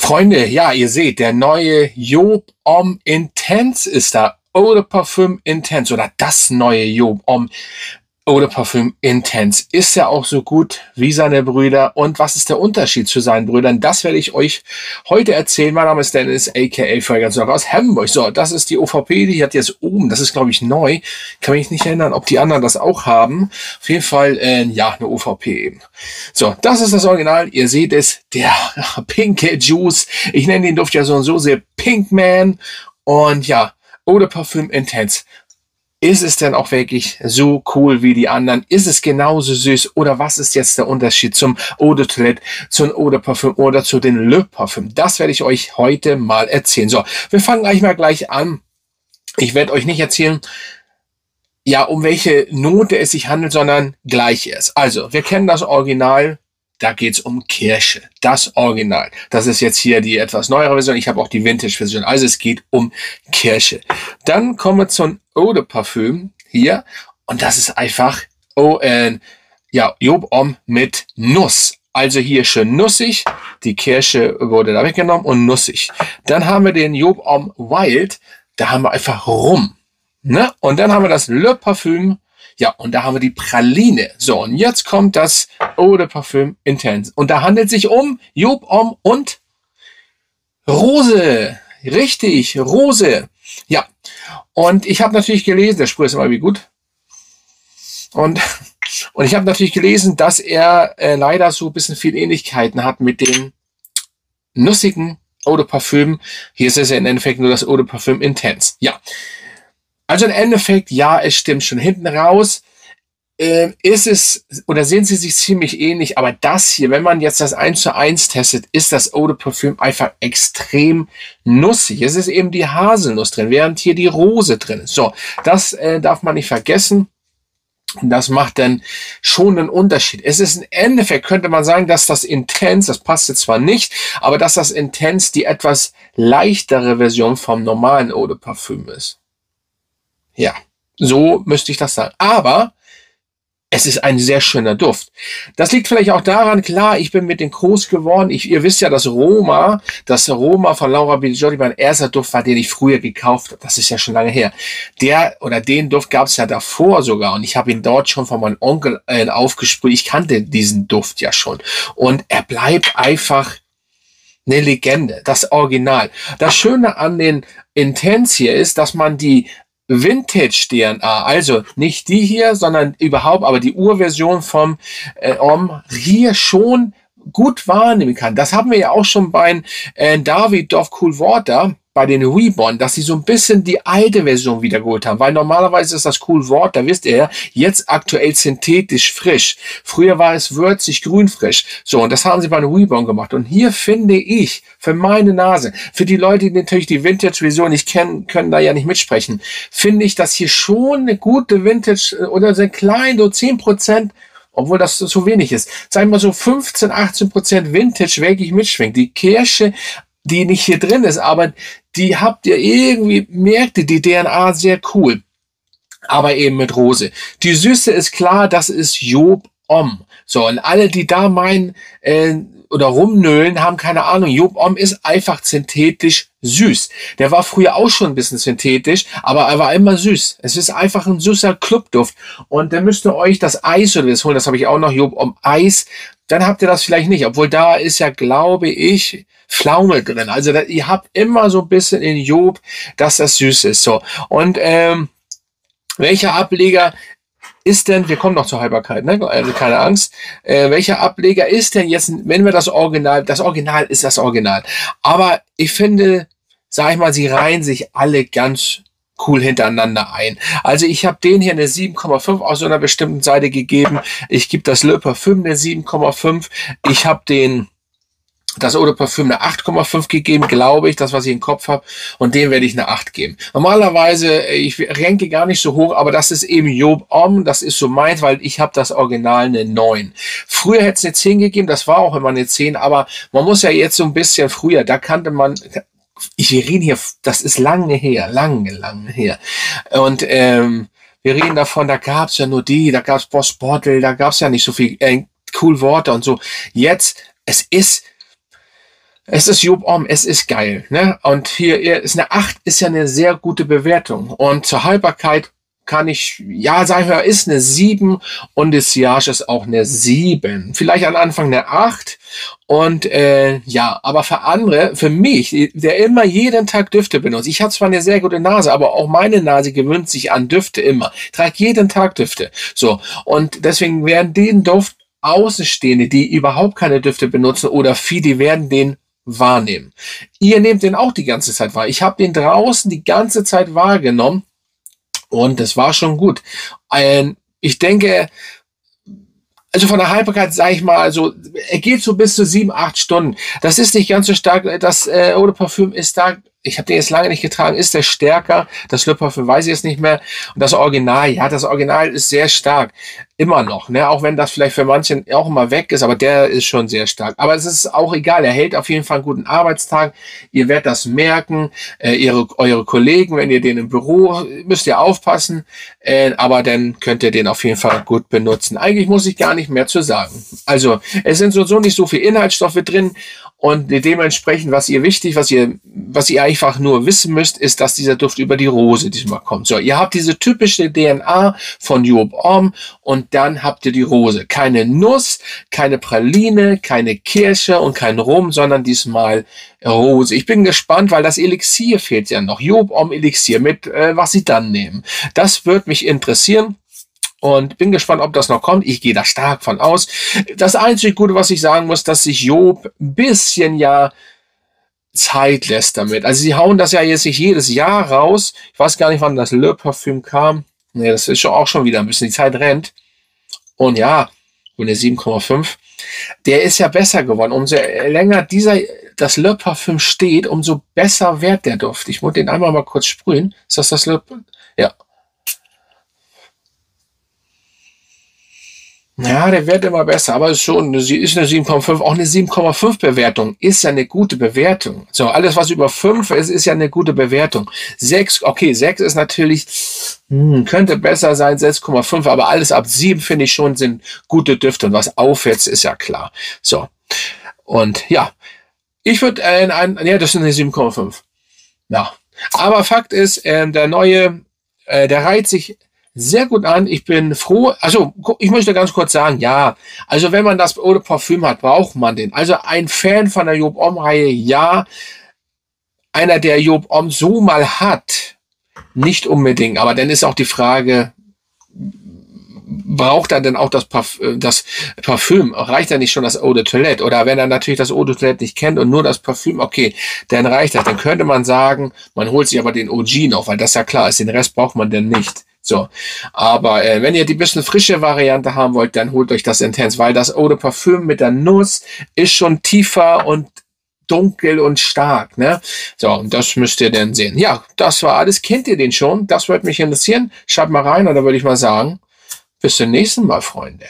Freunde, ja, ihr seht, der neue Job Homme Intense ist da. Eau de Parfum Intense oder das neue Job Homme Eau de Parfum Intense. Ist ja auch so gut wie seine Brüder. Und was ist der Unterschied zu seinen Brüdern? Das werde ich euch heute erzählen. Mein Name ist Dennis, aka Fragrance aus Hamburg. So, das ist die OVP, die hat jetzt oben, das ist glaube ich neu. Kann mich nicht erinnern, ob die anderen das auch haben. Auf jeden Fall, ja, eine OVP eben. So, das ist das Original. Ihr seht es, der pinke Juice. Ich nenne den Duft ja so und so sehr Pink Man. Und ja, Eau de Parfum Intense. Ist es denn auch wirklich so cool wie die anderen? Ist es genauso süß? Oder was ist jetzt der Unterschied zum Eau de Toilette, zum Eau de Parfum oder zu den Le Parfum? Das werde ich euch heute mal erzählen. So, wir fangen gleich an. Ich werde euch nicht erzählen, ja, um welche Note es sich handelt, sondern gleich erst. Also, wir kennen das Original. Da geht's um Kirsche, das Original. Das ist jetzt hier die etwas neuere Version. Ich habe auch die Vintage-Version. Also es geht um Kirsche. Dann kommen wir zum Eau de Parfum hier. Und das ist einfach ja, Job Homme mit Nuss. Also hier schön nussig. Die Kirsche wurde da weggenommen und nussig. Dann haben wir den Job Homme Wild. Da haben wir einfach Rum. Ne? Und dann haben wir das Le Parfum. Ja, und da haben wir die Praline. So, und jetzt kommt das Eau de Parfum Intense. Und da handelt es sich um Job Homme und Rose. Richtig, Rose. Ja, und ich habe natürlich gelesen, der Spruch ist immer wie gut. Und ich habe natürlich gelesen, dass er leider so ein bisschen viel Ähnlichkeiten hat mit den nussigen Eau de Parfum. Hier ist es ja im Endeffekt nur das Eau de Parfum Intense. Ja. Also im Endeffekt, ja, es stimmt schon. Hinten raus ist es, oder sehen sie sich ziemlich ähnlich, aber das hier, wenn man jetzt das 1:1 testet, ist das Eau de Parfum einfach extrem nussig. Es ist eben die Haselnuss drin, während hier die Rose drin ist. So, das darf man nicht vergessen. Und das macht dann schon einen Unterschied. Es ist im Endeffekt, könnte man sagen, dass das Intense, das passt jetzt zwar nicht, aber dass das Intense die etwas leichtere Version vom normalen Eau de Parfum ist. Ja, so müsste ich das sagen. Aber es ist ein sehr schöner Duft. Das liegt vielleicht auch daran, klar, ich bin mit den groß geworden. Ihr wisst ja, das Roma von Laura Biagiotti mein erster Duft war, den ich früher gekauft habe. Das ist ja schon lange her. Den Duft gab es ja davor sogar. Und ich habe ihn dort schon von meinem Onkel aufgesprüht. Ich kannte diesen Duft ja schon. Und er bleibt einfach eine Legende, das Original. Das Schöne an den Intense hier ist, dass man die Vintage-DNA, also nicht die hier, sondern überhaupt, aber die Urversion vom Homme hier schon gut wahrnehmen kann. Das haben wir ja auch schon bei Davidoff Cool Water, bei den Reborn, dass sie so ein bisschen die alte Version wiedergeholt haben, weil normalerweise ist das Cool Water, wisst ihr ja, jetzt aktuell synthetisch frisch. Früher war es würzig grün frisch. So, und das haben sie bei den Reborn gemacht. Und hier finde ich, für meine Nase, für die Leute, die natürlich die Vintage-Version nicht kennen, können da ja nicht mitsprechen, finde ich, dass hier schon eine gute Vintage oder so klein, so 10%, obwohl das so wenig ist, sagen wir so 15, 18% Vintage wirklich mitschwingt. Die Kirsche, die nicht hier drin ist, aber die habt ihr irgendwie, merkt ihr die DNA sehr cool. Aber eben mit Rose. Die Süße ist klar, das ist Job Homme. So, und alle, die da meinen, oder rumnölen, haben keine Ahnung. Job Homme ist einfach synthetisch süß. Der war früher auch schon ein bisschen synthetisch, aber er war immer süß. Es ist einfach ein süßer Clubduft. Und dann müsst ihr euch das Eis oder das holen, das habe ich auch noch, Job Homme Eis. Dann habt ihr das vielleicht nicht, obwohl da ist ja, glaube ich, Pflaume drin. Also ihr habt immer so ein bisschen in Job, dass das süß ist. So, und welcher Ableger ist denn, wir kommen noch zur Haltbarkeit, ne? Also keine Angst, welcher Ableger ist denn jetzt, wenn wir das Original ist das Original. Aber ich finde, sag ich mal, sie reihen sich alle ganz cool hintereinander ein. Also ich habe den hier eine 7,5 aus so einer bestimmten Seite gegeben. Ich gebe das Le Parfum eine 7,5. Ich habe das Eau de Parfum eine 8,5 gegeben, glaube ich, das, was ich im Kopf habe. Und dem werde ich eine 8 geben. Normalerweise, ich ranke gar nicht so hoch, aber das ist eben Job Homme, das ist so meins, weil ich habe das Original eine 9. Früher hätte es eine 10 gegeben, das war auch immer eine 10, aber man muss ja jetzt so ein bisschen früher, da kannte man, wir reden hier, das ist lange her. Und wir reden davon, da gab es ja nur da gab es Boss Bottle, da gab es ja nicht so viel Cool Water und so. Jetzt, es ist Es ist Job Om, es ist geil, ne? Und hier ist eine 8, ist ja eine sehr gute Bewertung. Und zur Haltbarkeit kann ich, ja, sagen wir, ist eine 7 und das Sillage ist auch eine 7. Vielleicht am Anfang eine 8. Und ja, aber für andere, für mich, der immer jeden Tag Düfte benutzt. Ich habe zwar eine sehr gute Nase, aber auch meine Nase gewöhnt sich an Düfte immer. Ich trage jeden Tag Düfte. So, und deswegen werden den Duft Außenstehende, die überhaupt keine Düfte benutzen oder viele, die werden den wahrnehmen. Ihr nehmt den auch die ganze Zeit wahr. Ich habe den draußen die ganze Zeit wahrgenommen und das war schon gut. Ich denke, also von der Haltbarkeit sage ich mal, also er geht so bis zu 7, 8 Stunden. Das ist nicht ganz so stark. Das Eau de Parfum ist da, ich habe den jetzt lange nicht getragen, ist der stärker. Das Le Parfum weiß ich jetzt nicht mehr. Und das Original, ja, das Original ist sehr stark. Immer noch, ne? Auch wenn das vielleicht für manchen auch immer weg ist, aber der ist schon sehr stark. Aber es ist auch egal, er hält auf jeden Fall einen guten Arbeitstag. Ihr werdet das merken, eure Kollegen, wenn ihr den im Büro, müsst ihr aufpassen, aber dann könnt ihr den auf jeden Fall gut benutzen. Eigentlich muss ich gar nicht mehr zu sagen. Also, es sind so nicht so viel Inhaltsstoffe drin und dementsprechend, was ihr einfach nur wissen müsst, ist, dass dieser Duft über die Rose diesmal kommt. So, ihr habt diese typische DNA von Job Om und dann habt ihr die Rose. Keine Nuss, keine Praline, keine Kirsche und kein Rum, sondern diesmal Rose. Ich bin gespannt, weil das Elixier fehlt ja noch. Job Om Elixier mit, was sie dann nehmen. Das wird mich interessieren. Und bin gespannt, ob das noch kommt. Ich gehe da stark von aus. Das einzige Gute, was ich sagen muss, dass sich Job ein bisschen ja Zeit lässt damit. Also sie hauen das ja jetzt nicht jedes Jahr raus. Ich weiß gar nicht, wann das Le Parfum kam. Nee, das ist auch schon wieder ein bisschen. Die Zeit rennt. Und ja, und der 7,5, der ist ja besser geworden. Umso länger das Le Parfum steht, umso besser wird der Duft. Ich muss den einmal mal kurz sprühen. Ist das Le Parfum? Ja. Ja, der wird immer besser, aber ist schon, sie ist eine 7,5, auch eine 7,5 Bewertung ist ja eine gute Bewertung. So, alles was über 5 ist, ist ja eine gute Bewertung. 6, okay, 6 ist natürlich, könnte besser sein, 6,5, aber alles ab 7 finde ich schon sind gute Düfte und was aufwärts ist ja klar. So, und ja, ich würde ja, das ist eine 7,5. Ja, aber Fakt ist, der neue, der reiht sich sehr gut an. Ich bin froh. Also, ich möchte ganz kurz sagen, ja, also wenn man das Eau de Parfum hat, braucht man den. Also ein Fan von der Job Om-Reihe, ja. Einer, der Job Om so mal hat, nicht unbedingt. Aber dann ist auch die Frage, braucht er denn auch das Parfüm? Reicht da nicht schon das Eau de Toilette? Oder wenn er natürlich das Eau de Toilette nicht kennt und nur das Parfüm, okay, dann reicht das. Dann könnte man sagen, man holt sich aber den OG noch, weil das ja klar ist, den Rest braucht man denn nicht. So, aber wenn ihr die bisschen frische Variante haben wollt, dann holt euch das Intense, weil das Eau de Parfum mit der Nuss ist schon tiefer und dunkel und stark, ne? So, und das müsst ihr dann sehen. Ja, das war alles. Kennt ihr den schon? Das würde mich interessieren. Schreibt mal rein und dann würde ich mal sagen, bis zum nächsten Mal, Freunde.